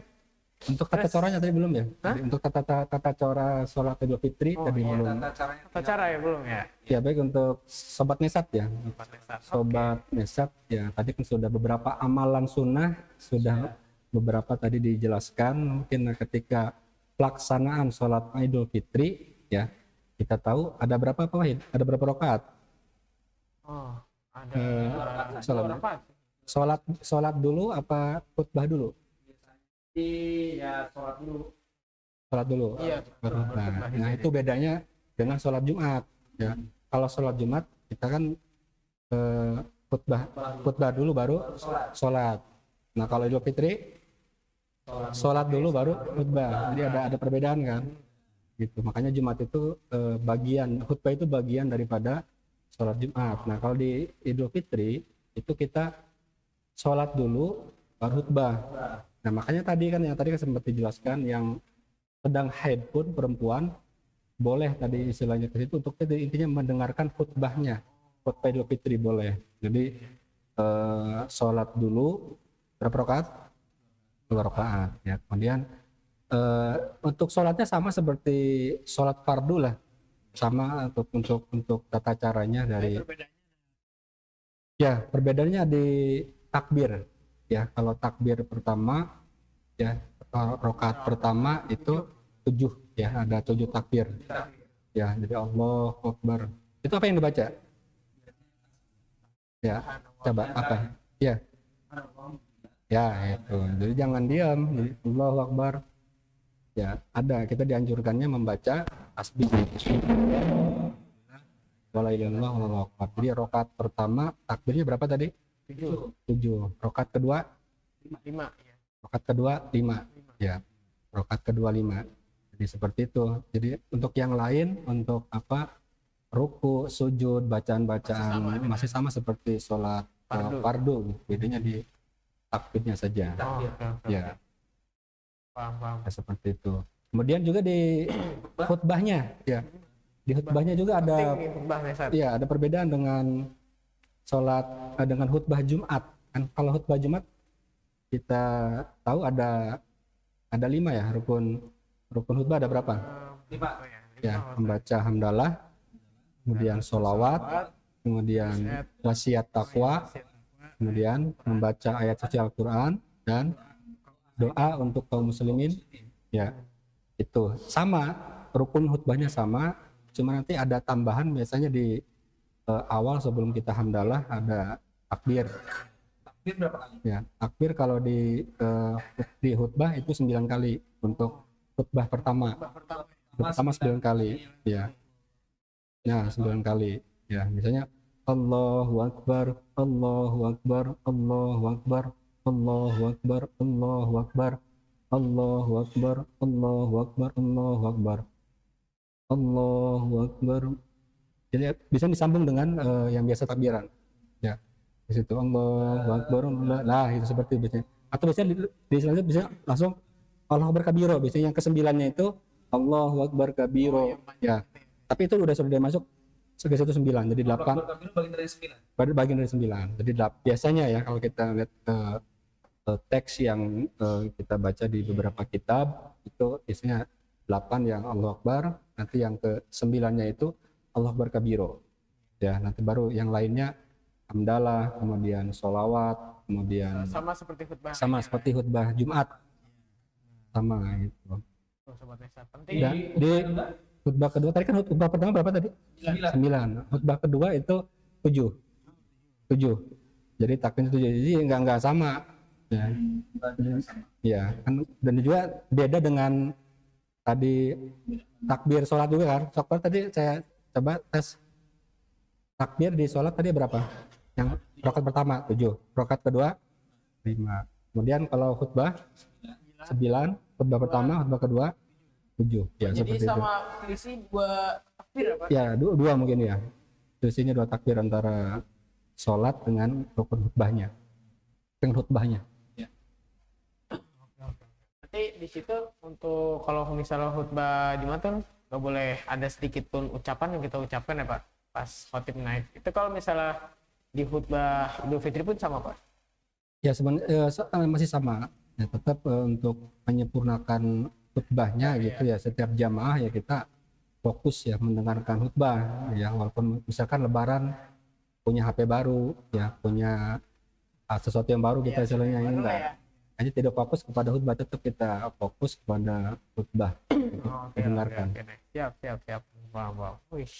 Untuk tata coranya tadi belum ya? Hah? Jadi untuk tata cara sholat Idul Fitri Oh, tadi iya. belum. Tata caranya Tata cara ya belum ya? Ya baik untuk sobat Nesat ya. Sobat Desat. Sobat Nesat ya tadi kan sudah beberapa amalan sunnah sudah beberapa tadi dijelaskan. Mungkin ketika pelaksanaan sholat Idul Fitri ya kita tahu ada berapa Pak Wahid? Ada berapa rakaat? Oh, ada sholat. berapa? Sholat dulu apa khutbah dulu? ya sholat dulu. Sholat dulu. Iya, Baru betul, khutbah. khutbah Nah itu. itu bedanya dengan sholat Jumat. Ya, kalau sholat Jumat kita kan khutbah dulu baru sholat. Nah kalau Idul Fitri sholat dulu baru khutbah. Jadi ada perbedaan kan? Gitu. Makanya Jumat itu bagian khutbah itu bagian daripada sholat Jumat. Nah kalau di Idul Fitri itu kita sholat dulu baru khutbah. Nah makanya tadi kan sempat dijelaskan yang sedang haid pun perempuan boleh tadi istilahnya ke situ untuk intinya mendengarkan khutbahnya, khutbah Idul Fitri boleh. Jadi sholat dulu berapa rakaat? 2 rakaat ya. Kemudian untuk sholatnya sama seperti sholat fardu lah, sama untuk tata caranya dari ya perbedaannya di takbir ya. Kalau takbir pertama ya rakaat pertama itu 7 ya, ada 7 takbir ya. Jadi Allahu Akbar itu apa yang dibaca ya, coba apa ya ya itu. Jadi jangan diam, jadi Allahu Akbar ya. Ada kita dianjurkannya membaca tasbih wala ilaha illallah wallahu akbar. Jadi rakaat pertama takbirnya berapa tadi? 7. Rakaat kedua 5 ya. rakaat kedua 5 ya. Rakaat kedua 5. Jadi seperti itu. Jadi untuk yang lain untuk apa? Ruku, sujud, bacaan-bacaan masih sama seperti sholat fardu. Bedanya di takbirnya saja. Oh, oke. Ya, Paham. ya, seperti itu. Kemudian juga di khutbahnya ya. Di khutbahnya juga ada Penting nih khutbah Desat. iya, ada perbedaan dengan sholat dengan khutbah Jumat. Kan kalau khutbah Jumat kita tahu ada 5 ya, rukun khutbah ada berapa? 5. Ya, membaca hamdalah, kemudian sholawat, kemudian wasiat takwa, kemudian membaca ayat suci Al-Quran dan doa untuk kaum muslimin. Ya, itu sama, rukun khutbahnya sama, cuma nanti ada tambahan biasanya di awal sebelum kita hamdalah ada takbir. Takbir berapa kali? Ya, takbir kalau di khutbah itu 9 kali untuk khutbah pertama. Pertama 9 kali, ya. Ya, 9 kali. Ya, misalnya Allahu Akbar, Allahu Akbar, Allahu Akbar, Allahu Akbar, Allahu Akbar, Allahu Akbar, Allahu Akbar, Allahu Akbar, Allahu Akbar. Jadi bisa disambung dengan yang biasa takbiran. Ya. Di situ Allahu Akbar, nah itu seperti biasanya. Atau biasanya di selanjutnya bisa langsung Allahu Akbar kabiro. Biasanya yang ke-9-nya itu Allahu Akbar kabiro. Ya. Tapi itu sudah masuk ke situ 9. Jadi 8 Takbir bagian dari 9. bagian dari 9. Jadi biasanya ya kalau kita lihat teks yang kita baca di beberapa kitab itu biasanya 8 yang Allahu Akbar, nanti yang ke-9-nya itu Allahu Akbar kabiro. Ya, nanti baru yang lainnya hamdalah, kemudian sholawat, kemudian Sama seperti khutbah. sama seperti khutbah Jumat. Sama gitu. Tuh, Sobat Nesa, penting. Dan di khutbah kedua tadi kan khutbah pertama berapa tadi? 9. Khutbah kedua itu 7. 7. Jadi takbir 7. Jadi enggak sama. Ya. Ya, kan dan juga beda dengan tadi takbir sholat juga kan. Sholat tadi saya coba tes takbir di sholat tadi berapa? Yang rakaat pertama 7, rakaat kedua 5. Kemudian kalau khutbah 9, khutbah pertama, khutbah kedua 7. Ya, Jadi seperti itu. sama selisih 2 takbir apa? Ya, dua mungkin ya. Selisihnya 2 takbir antara sholat dengan rukun khutbahnya. Dengan khutbahnya. Berarti di situ untuk kalau misalnya khutbah Jumat tuh nggak boleh ada sedikit pun ucapan yang kita ucapkan ya Pak pas khotib naik. Itu kalau misalnya di khutbah Idul Fitri pun sama Pak? Ya sebenarnya masih sama. Ya, tetap untuk menyempurnakan khutbahnya gitu ya, setiap jamaah ya kita fokus ya mendengarkan khutbah ya, walaupun misalkan lebaran punya HP baru ya, punya sesuatu yang baru kita istilahnya ini enggak. Ya. Hanya tidak fokus kepada khutbah, tetap kita fokus kepada khutbah gitu, mendengarkan. Siap. Wow. Wih.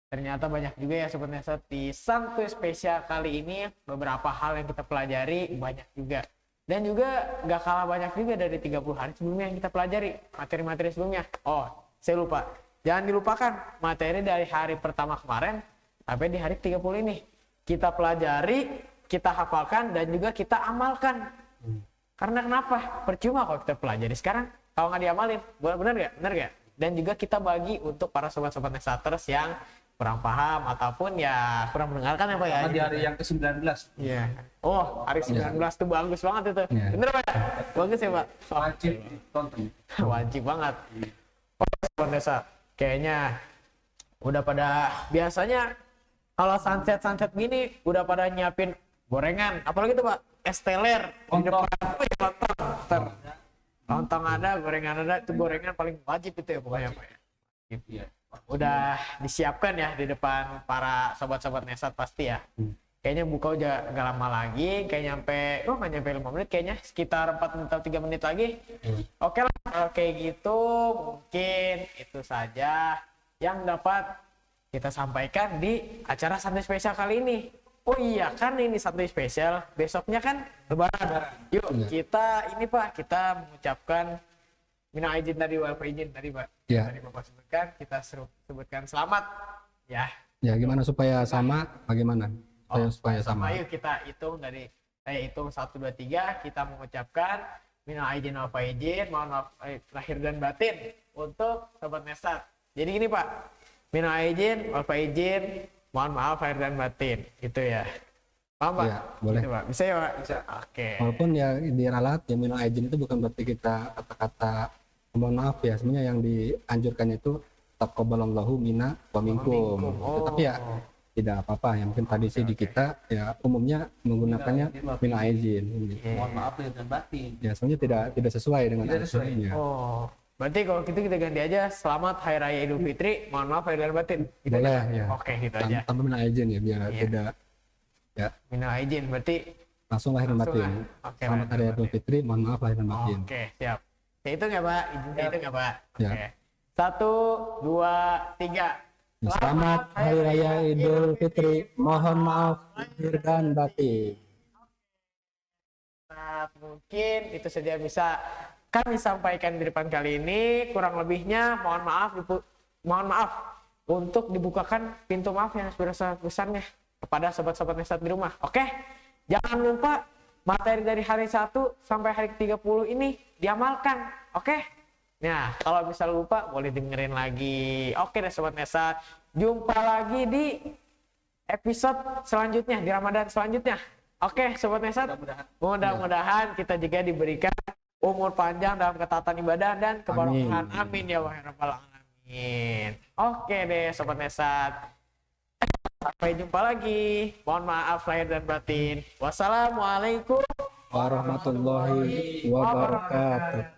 Ternyata banyak juga ya Sobat Nesa di Santuy Spesial kali ini, beberapa hal yang kita pelajari banyak juga. Dan juga gak kalah banyak juga dari 30 hari sebelumnya yang kita pelajari, materi-materi sebelumnya. Oh, saya lupa. Jangan dilupakan materi dari hari pertama kemarin sampai di hari 30 ini. Kita pelajari, kita hafalkan, dan juga kita amalkan. Karena kenapa? Percuma kalau kita pelajari sekarang, kalau nggak diamalin. Benar nggak? Dan juga kita bagi untuk para sobat-sobat Nesaters yang kurang paham ataupun ya kurang mendengarkan ya Pak ya. Di hari yang ke-19. Iya. Oh, hari 19 tuh bagus banget itu. Iya. Bener Pak? Bagus ya Pak? Wajib ditonton. Wajib banget. Oh, sobat Nesa, kayaknya udah pada biasanya kalau sunset gini udah pada nyiapin gorengan. Apalagi tuh Pak? Es teler di depan. Lontong ada, gorengan ada. Itu gorengan paling wajib itu ya pokoknya Pak ya. Iya. Udah disiapkan ya di depan para sobat-sobat Nesat pasti ya. Kayaknya buka udah gak lama lagi, kayak nggak nyampe 5 menit kayaknya, sekitar 4 menit atau 3 menit lagi. Oke lah, kalau kayak gitu mungkin itu saja yang dapat kita sampaikan di acara Santuy Spesial kali ini. Oh iya kan ini Santuy Spesial, besoknya kan Lebaran. Yuk kita ini Pak, kita mengucapkan minal aidin tadi wal faizin tadi Pak. Ya. Tadi Bapak sebutkan, kita sebutkan selamat ya. Ya gimana supaya sama? Bagaimana? Supaya sama. Yuk kita hitung dari saya hitung 1 2 3 kita mengucapkan minal aidin wal faizin, mohon maaf lahir dan batin untuk sobat Nesat. Jadi gini Pak, minal aidin wal faizin, mohon maaf lahir dan batin, gitu ya. Paham Pak? Ya, boleh. Gitu, Pak. Bisa ya Pak? Bisa. Oke. Walaupun ya diralat ya minal aidin itu bukan berarti kita kata-kata mohon maaf ya, sebenarnya yang dianjurkan itu taqabbalallahu minna wa minkum. Oh. Tapi ya tidak apa-apa, yang penting tadi sih di kita ya umumnya menggunakannya minal aidin. Mohon maaf lahir dan batin. Ya sebenarnya tidak sesuai dengan Tidak sesuai. aslinya. Oh. Berarti kalau gitu kita ganti aja selamat Hari Raya Idul Fitri, mohon maaf lahir dan batin. Gitu Boleh aja. ya. Oke, gitu aja. Tanpa minal aidin ya biar Iya. tidak ya Minal aidin berarti langsung lahir dan langsung batin. lah. Oke, Selamat lahir Hari dan Idul batin. Fitri, mohon maaf lahir dan batin. Oke, siap. Saya hitung ya Pak, izinnya hitung ya Pak. Oke. Ya. 1 2 3. Selamat Hari Raya Idul Fitri, mohon maaf lahir dan batin. Nah, mungkin itu saja bisa kami sampaikan di depan kali ini. Kurang lebihnya mohon maaf untuk dibukakan pintu maaf yang sebesar-besarnya kepada sobat-sobat Nesat di rumah. Oke? Jangan lupa materi dari hari 1 sampai hari 30 ini diamalkan. Oke? Nah, kalau misal lupa boleh dengerin lagi. Oke deh sobat Nesat. Jumpa lagi di episode selanjutnya, di Ramadan selanjutnya. Oke, sobat Nesat. Mudah-mudahan kita juga diberikan umur panjang dalam ketaatan ibadah dan keberkahan. Amin ya wahai rabbal alamin. Oke deh sobat Nesat. Sampai jumpa lagi. Mohon maaf lahir dan batin. Wassalamualaikum Warahmatullahi wabarakatuh.